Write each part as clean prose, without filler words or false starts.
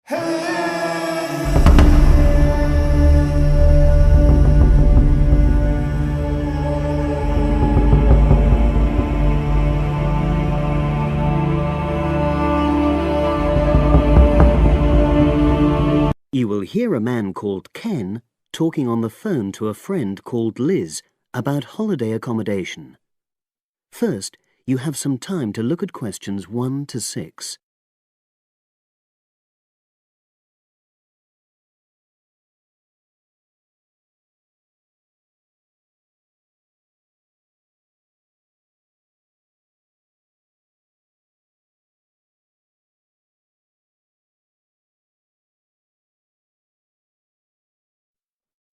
You will hear a man called Ken talking on the phone to a friend called Liz about holiday accommodation. First, you have some time to look at questions 1 to 6.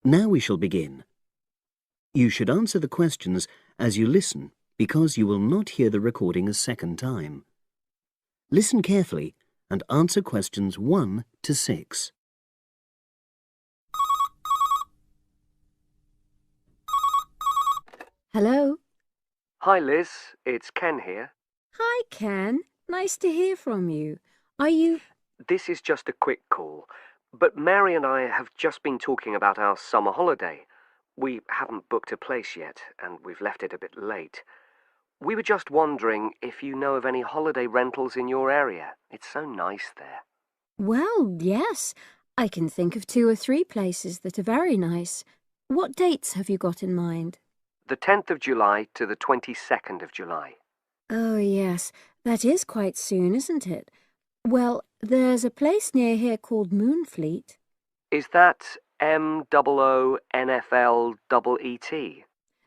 Now we shall begin. You should answer the questions as you listen because you will not hear the recording a second time. Listen carefully and answer questions 1 to 6. Hello. Hi Liz, it's Ken here. Hi, Ken. Nice to hear from you. Are you... This is just a quick call, but Mary and I have just been talking about our summer holiday. We haven't booked a place yet, and we've left it a bit late. We were just wondering if you know of any holiday rentals in your area. It's so nice there. Well, yes. I can think of 2 or 3 places that are very nice. What dates have you got in mind? The 10th of July to the 22nd of July. Oh, yes. That is quite soon, isn't it? Well, there's a place near here called Moonfleet. Is that MOONFLEET?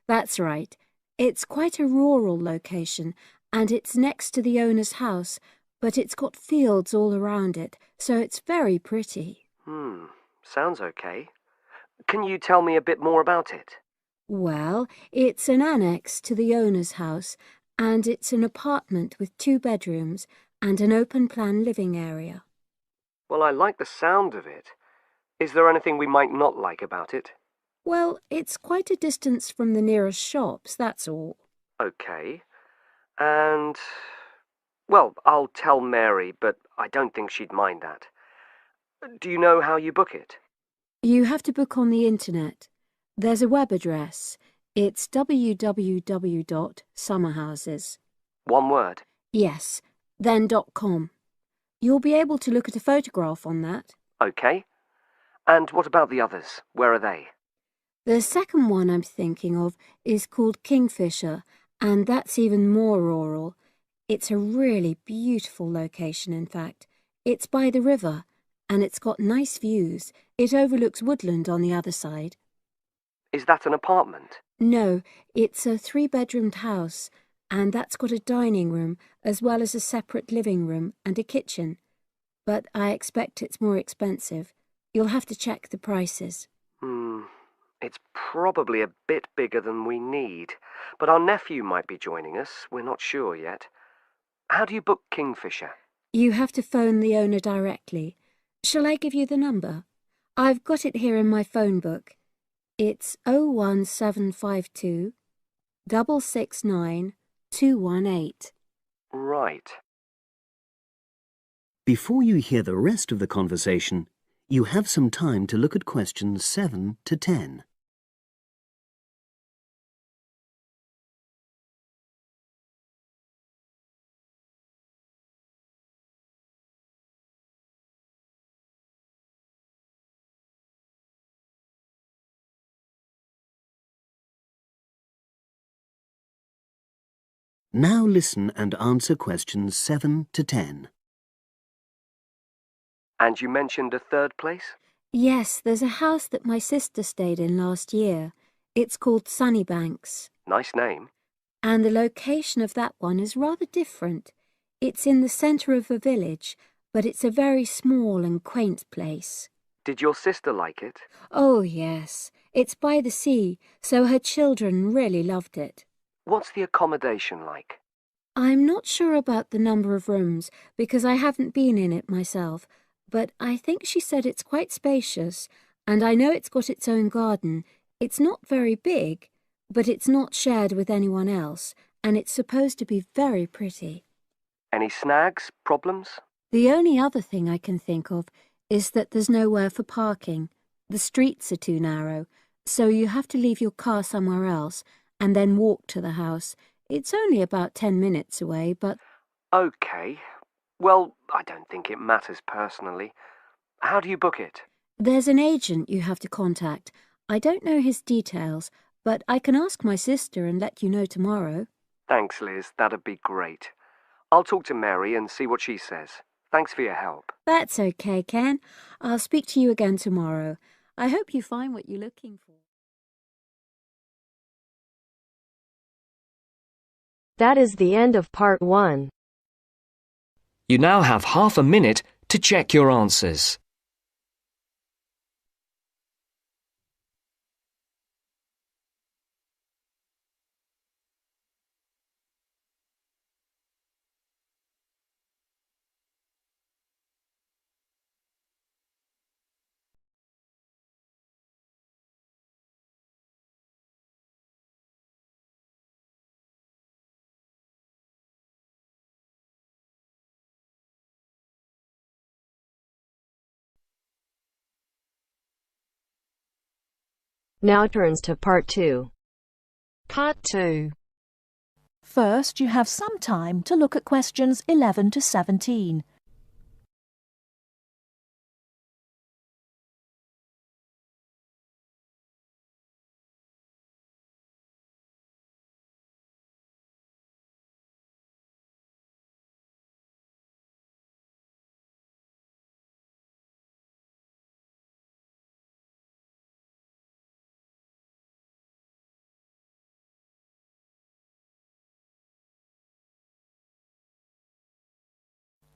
That's right. It's quite a rural location, and it's next to the owner's house, but it's got fields all around it, so it's very pretty. Sounds okay. Can you tell me a bit more about it? Well, it's an annex to the owner's house, and it's an apartment with 2 bedrooms and an open-plan living area. Well, I like the sound of it. Is there anything we might not like about it? Well, it's quite a distance from the nearest shops, that's all. Okay. And... well, I'll tell Mary, but I don't think she'd mind that. Do you know how you book it? You have to book on the internet. There's a web address. It's www.summerhouses. One word? Yes, then .com. You'll be able to look at a photograph on that. Okay. And what about the others? Where are they? The second one I'm thinking of is called Kingfisher, and that's even more rural. It's a really beautiful location, in fact. It's by the river, and it's got nice views. It overlooks woodland on the other side. Is that an apartment? No, it's a 3-bedroomed house, and that's got a dining room as well as a separate living room and a kitchen. But I expect it's more expensive. You'll have to check the prices. It's probably a bit bigger than we need, but our nephew might be joining us. We're not sure yet. How do you book Kingfisher? You have to phone the owner directly. Shall I give you the number? I've got it here in my phone book. It's 01752 669 218. Right. Before you hear the rest of the conversation, you have some time to look at questions 7 to 10. Now listen and answer questions 7 to 10. And you mentioned a third place? Yes, there's a house that my sister stayed in last year. It's called Sunnybanks. Nice name. And the location of that one is rather different. It's in the centre of a village, but it's a very small and quaint place. Did your sister like it? Oh, yes. It's by the sea, so her children really loved it. What's the accommodation like? I'm not sure about the number of rooms, because I haven't been in it myself, but I think she said it's quite spacious, and I know it's got its own garden. It's not very big, but it's not shared with anyone else, and it's supposed to be very pretty. Any snags, problems? The only other thing I can think of is that there's nowhere for parking. The streets are too narrow, so you have to leave your car somewhere else and then walk to the house. It's only about 10 minutes away, but... OK. Well, I don't think it matters personally. How do you book it? There's an agent you have to contact. I don't know his details, but I can ask my sister and let you know tomorrow. Thanks, Liz. That'd be great. I'll talk to Mary and see what she says. Thanks for your help. That's okay, Ken. I'll speak to you again tomorrow. I hope you find what you're looking for. That is the end of part 1. You now have half a minute to check your answers. Now turns to part 2. Part 2. First, you have some time to look at questions 11 to 17.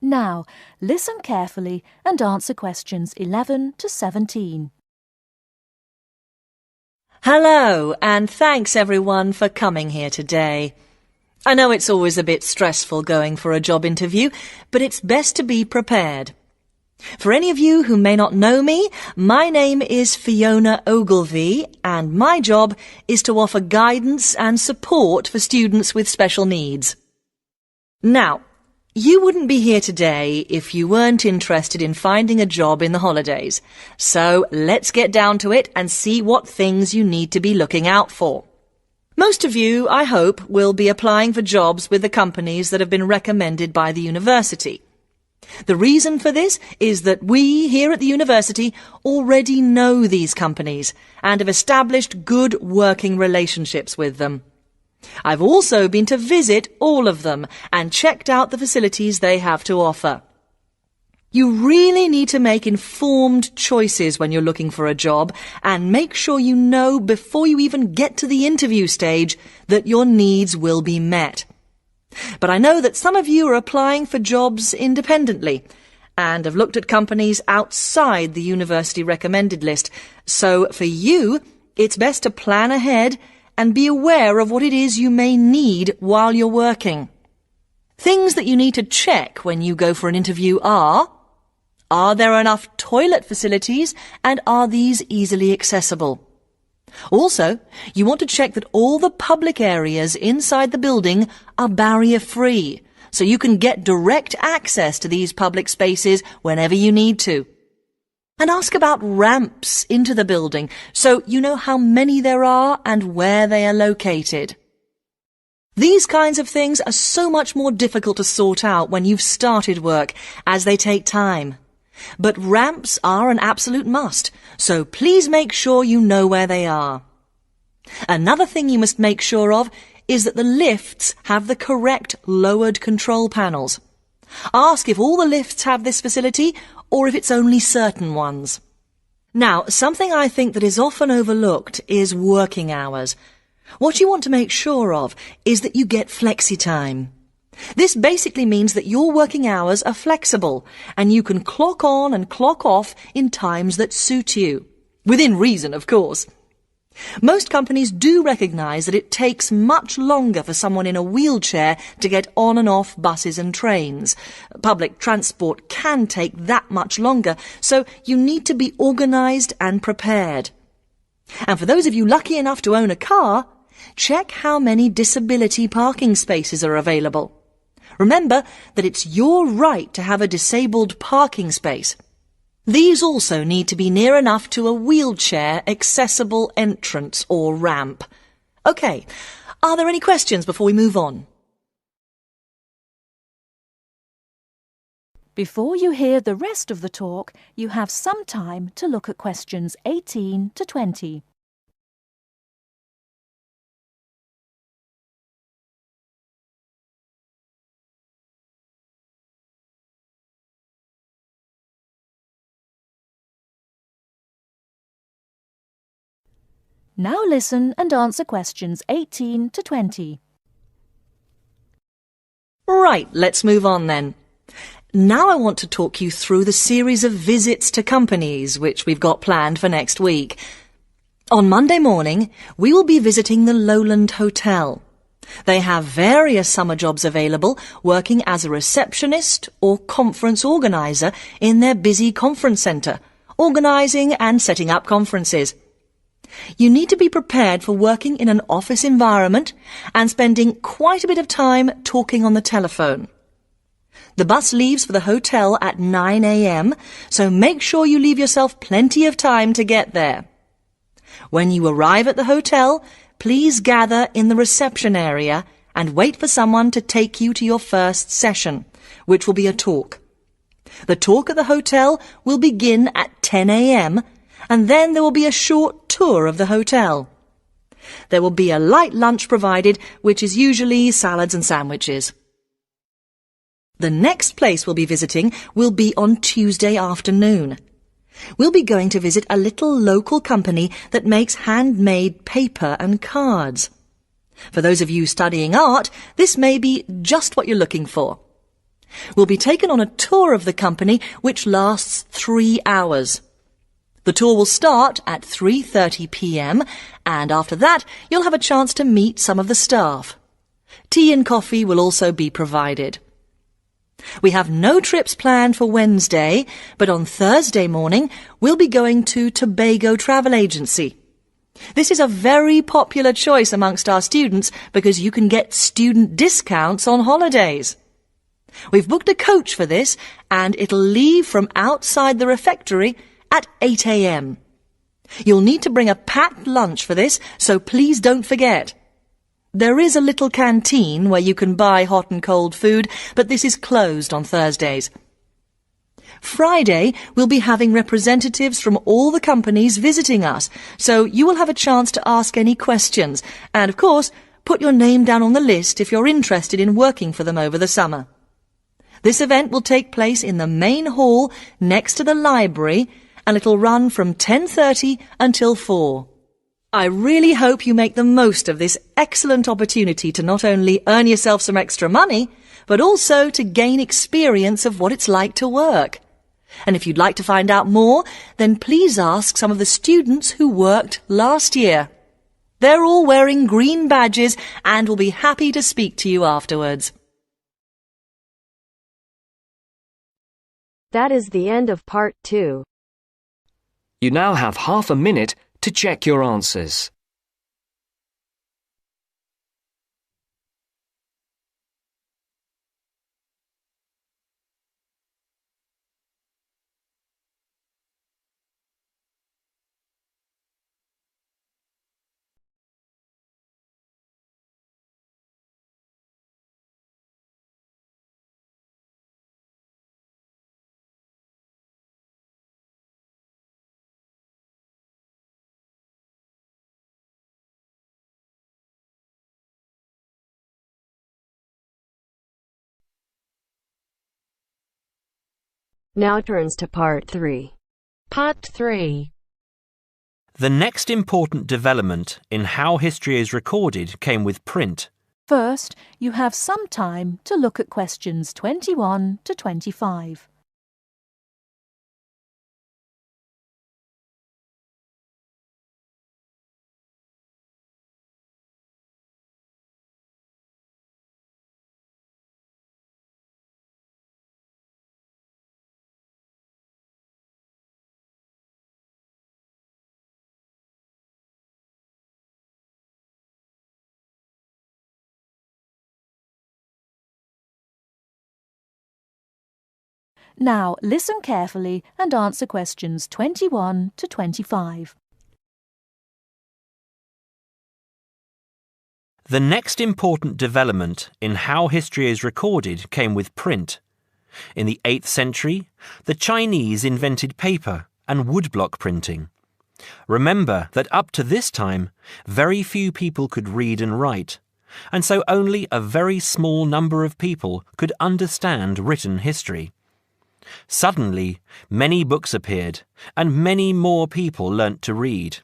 Now, listen carefully and answer questions 11 to 17. Hello, and thanks everyone for coming here today. I know it's always a bit stressful going for a job interview, but it's best to be prepared. For any of you who may not know me, my name is Fiona Ogilvie, and my job is to offer guidance and support for students with special needs. Now, you wouldn't be here today if you weren't interested in finding a job in the holidays. So let's get down to it and see what things you need to be looking out for. Most of you, I hope, will be applying for jobs with the companies that have been recommended by the university. The reason for this is that we here at the university already know these companies and have established good working relationships with them. I've also been to visit all of them and checked out the facilities they have to offer. You really need to make informed choices when you're looking for a job and make sure you know before you even get to the interview stage that your needs will be met. But I know that some of you are applying for jobs independently and have looked at companies outside the university recommended list. So for you, it's best to plan ahead and be aware of what it is you may need while you're working. Things that you need to check when you go for an interview are there enough toilet facilities and are these easily accessible? Also, you want to check that all the public areas inside the building are barrier-free, so you can get direct access to these public spaces whenever you need to. And ask about ramps into the building, so you know how many there are and where they are located. These kinds of things are so much more difficult to sort out when you've started work, as they take time. But ramps are an absolute must, so please make sure you know where they are. Another thing you must make sure of is that the lifts have the correct lowered control panels. Ask if all the lifts have this facility or if it's only certain ones. Now, something I think that is often overlooked is working hours. What you want to make sure of is that you get flexi time. This basically means that your working hours are flexible and you can clock on and clock off in times that suit you. Within reason, of course. Most companies do recognise that it takes much longer for someone in a wheelchair to get on and off buses and trains. Public transport can take that much longer, so you need to be organised and prepared. And for those of you lucky enough to own a car, check how many disability parking spaces are available. Remember that it's your right to have a disabled parking space. These also need to be near enough to a wheelchair accessible entrance or ramp. OK, are there any questions before we move on? Before you hear the rest of the talk, you have some time to look at questions 18 to 20. Now listen and answer questions 18 to 20. Right, let's move on then. Now I want to talk you through the series of visits to companies which we've got planned for next week. On Monday morning, we will be visiting the Lowland Hotel. They have various summer jobs available, working as a receptionist or conference organiser in their busy conference centre, organising and setting up conferences. You need to be prepared for working in an office environment and spending quite a bit of time talking on the telephone. The bus leaves for the hotel at 9 a.m, so make sure you leave yourself plenty of time to get there. When you arrive at the hotel, please gather in the reception area and wait for someone to take you to your first session, which will be a talk. The talk at the hotel will begin at 10 a.m, and then there will be a short tour of the hotel. There will be a light lunch provided, which is usually salads and sandwiches. The next place we'll be visiting will be on Tuesday afternoon. We'll be going to visit a little local company that makes handmade paper and cards. For those of you studying art, this may be just what you're looking for. We'll be taken on a tour of the company which lasts 3 hours. The tour will start at 3:30 p.m, and after that you'll have a chance to meet some of the staff. Tea and coffee will also be provided. We have no trips planned for Wednesday, but on Thursday morning we'll be going to Tobago Travel Agency. This is a very popular choice amongst our students because you can get student discounts on holidays. We've booked a coach for this, and it'll leave from outside the refectory at 8 a.m. You'll need to bring a packed lunch for this, so please don't forget. There is a little canteen where you can buy hot and cold food, but this is closed on Thursdays. Friday, we'll be having representatives from all the companies visiting us, so you will have a chance to ask any questions, and of course, put your name down on the list if you're interested in working for them over the summer. This event will take place in the main hall next to the library, and it'll run from 10:30 until 4. I really hope you make the most of this excellent opportunity to not only earn yourself some extra money, but also to gain experience of what it's like to work. And if you'd like to find out more, then please ask some of the students who worked last year. They're all wearing green badges and will be happy to speak to you afterwards. That is the end of part 2. You now have half a minute to check your answers. Now turns to part 3. Part 3. The next important development in how history is recorded came with print. First, you have some time to look at questions 21 to 25. Now listen carefully and answer questions 21 to 25. The next important development in how history is recorded came with print. In the 8th century, the Chinese invented paper and woodblock printing. Remember that up to this time, very few people could read and write, and so only a very small number of people could understand written history. Suddenly, many books appeared, and many more people learnt to read.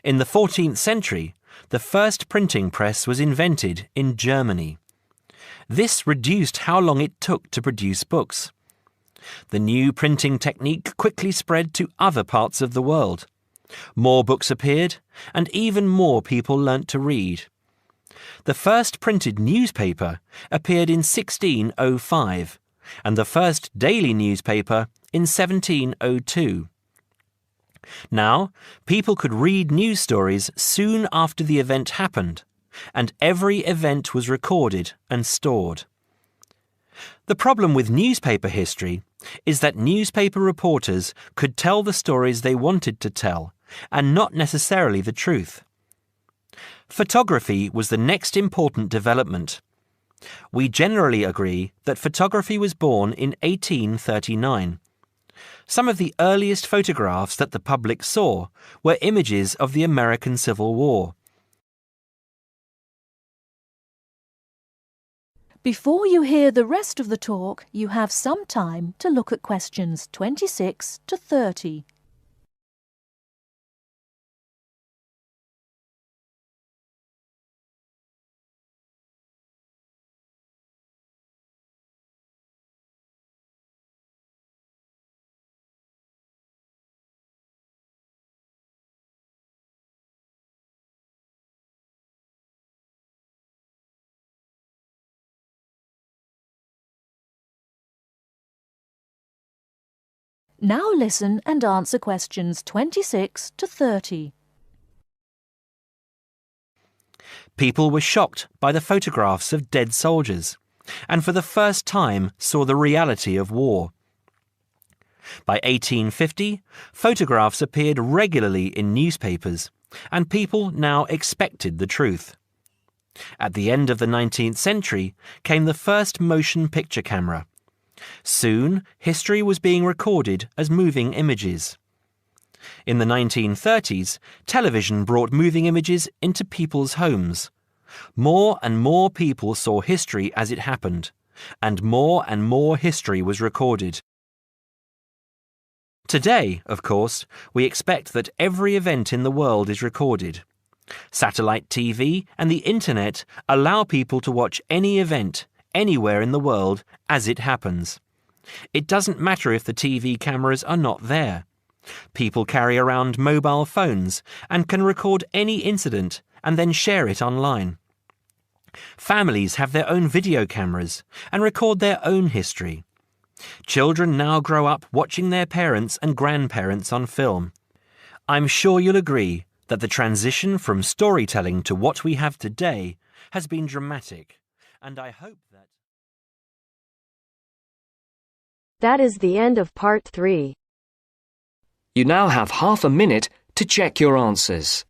In the 14th century, the first printing press was invented in Germany. This reduced how long it took to produce books. The new printing technique quickly spread to other parts of the world. More books appeared, and even more people learnt to read. The first printed newspaper appeared in 1605, and the first daily newspaper in 1702. Now, people could read news stories soon after the event happened, and every event was recorded and stored. The problem with newspaper history is that newspaper reporters could tell the stories they wanted to tell, and not necessarily the truth. Photography was the next important development. We generally agree that photography was born in 1839. Some of the earliest photographs that the public saw were images of the American Civil War. Before you hear the rest of the talk, you have some time to look at questions 26 to 30. Now listen and answer questions 26 to 30. People were shocked by the photographs of dead soldiers, and for the first time saw the reality of war. By 1850, photographs appeared regularly in newspapers, and people now expected the truth. At the end of the 19th century came the first motion picture camera. Soon, history was being recorded as moving images. In the 1930s, television brought moving images into people's homes. More and more people saw history as it happened, and more history was recorded. Today, of course, we expect that every event in the world is recorded. Satellite TV and the Internet allow people to watch any event, anywhere in the world, as it happens. It doesn't matter if the TV cameras are not there. People carry around mobile phones and can record any incident and then share it online. Families have their own video cameras and record their own history. Children now grow up watching their parents and grandparents on film. I'm sure you'll agree that the transition from storytelling to what we have today has been dramatic, and I hope that... That is the end of part 3. You now have half a minute to check your answers.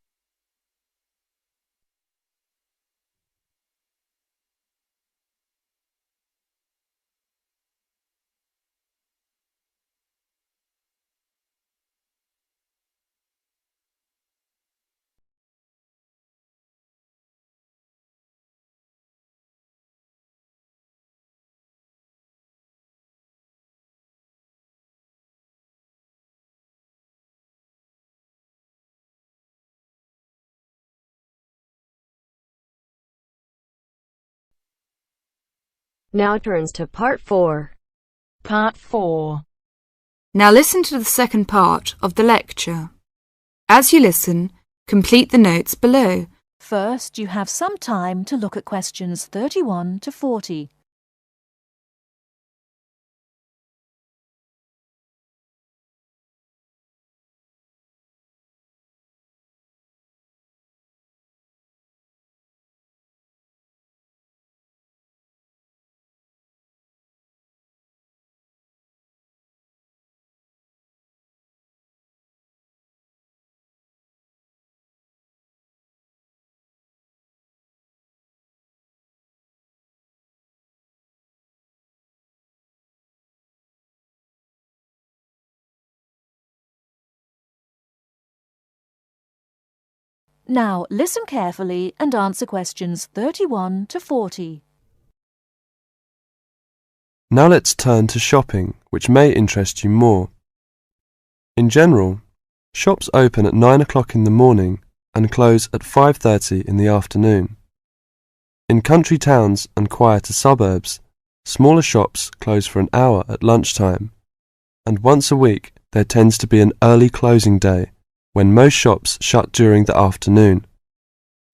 Now turns to part 4. Part 4. Now listen to the second part of the lecture. As you listen, complete the notes below. First, you have some time to look at questions 31 to 40. Now listen carefully and answer questions 31 to 40. Now let's turn to shopping, which may interest you more. In general, shops open at 9 o'clock in the morning and close at 5:30 in the afternoon. In country towns and quieter suburbs, smaller shops close for an hour at lunchtime, and once a week there tends to be an early closing day when most shops shut during the afternoon.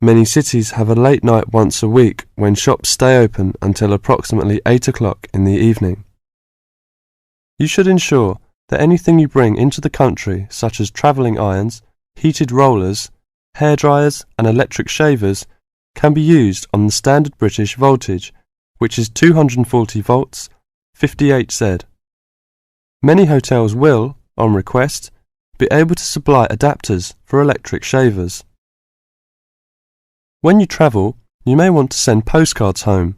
Many cities have a late night once a week when shops stay open until approximately 8 o'clock in the evening. You should ensure that anything you bring into the country, such as travelling irons, heated rollers, hair dryers and electric shavers, can be used on the standard British voltage, which is 240 volts, 58Z. Many hotels will, on request, be able to supply adapters for electric shavers. When you travel, you may want to send postcards home.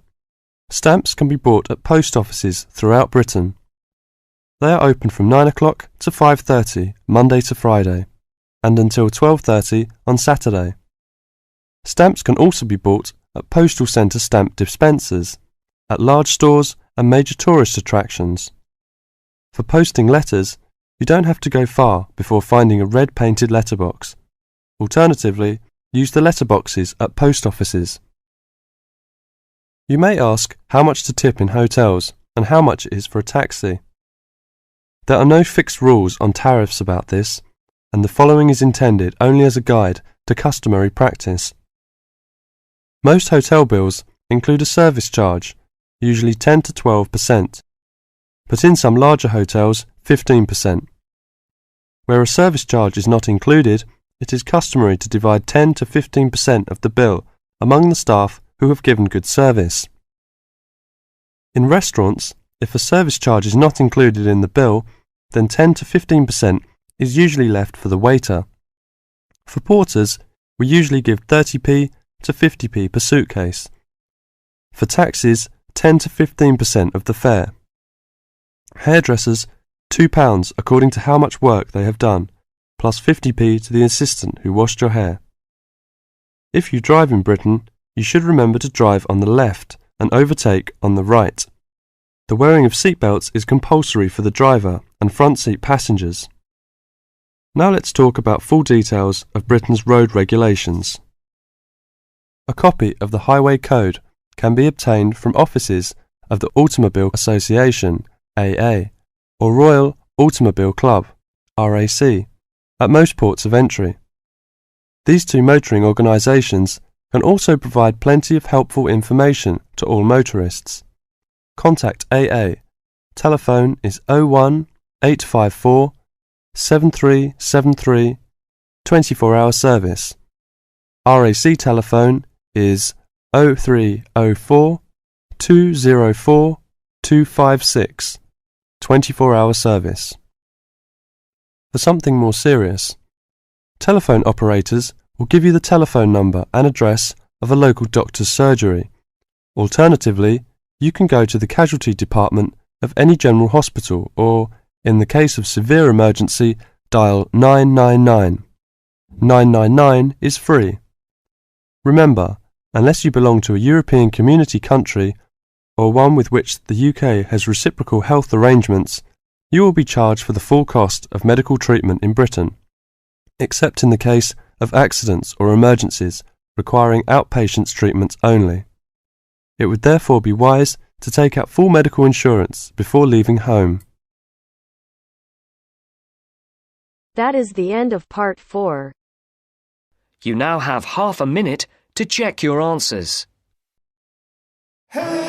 Stamps can be bought at post offices throughout Britain. They are open from 9 o'clock to 5:30 Monday to Friday, and until 12:30 on Saturday. Stamps can also be bought at postal centre stamp dispensers, at large stores and major tourist attractions. For posting letters, you don't have to go far before finding a red painted letterbox. Alternatively, use the letterboxes at post offices. You may ask how much to tip in hotels and how much it is for a taxi. There are no fixed rules on tariffs about this, and the following is intended only as a guide to customary practice. Most hotel bills include a service charge, usually 10 to 12%, but in some larger hotels 15%. Where a service charge is not included, it is customary to divide 10 to 15% of the bill among the staff who have given good service. In restaurants, if a service charge is not included in the bill, then 10 to 15% is usually left for the waiter. For porters, we usually give 30p to 50p per suitcase. For taxis, 10 to 15% of the fare. Hairdressers, £2 according to how much work they have done, plus 50p to the assistant who washed your hair. If you drive in Britain, you should remember to drive on the left and overtake on the right. The wearing of seatbelts is compulsory for the driver and front seat passengers. Now let's talk about full details of Britain's road regulations. A copy of the Highway Code can be obtained from offices of the Automobile Association, AA, or Royal Automobile Club, RAC, at most ports of entry. These two motoring organisations can also provide plenty of helpful information to all motorists. Contact AA. Telephone is 01 854 7373, 24-hour service. RAC telephone is 0304 204 256, 24-hour service. For something more serious, telephone operators will give you the telephone number and address of a local doctor's surgery. Alternatively, you can go to the casualty department of any general hospital or, in the case of severe emergency, dial 999. 999 is free. Remember, unless you belong to a European Community country or one with which the UK has reciprocal health arrangements, you will be charged for the full cost of medical treatment in Britain, except in the case of accidents or emergencies requiring outpatients treatment only. It would therefore be wise to take out full medical insurance before leaving home. That is the end of part 4. You now have half a minute to check your answers. Hey!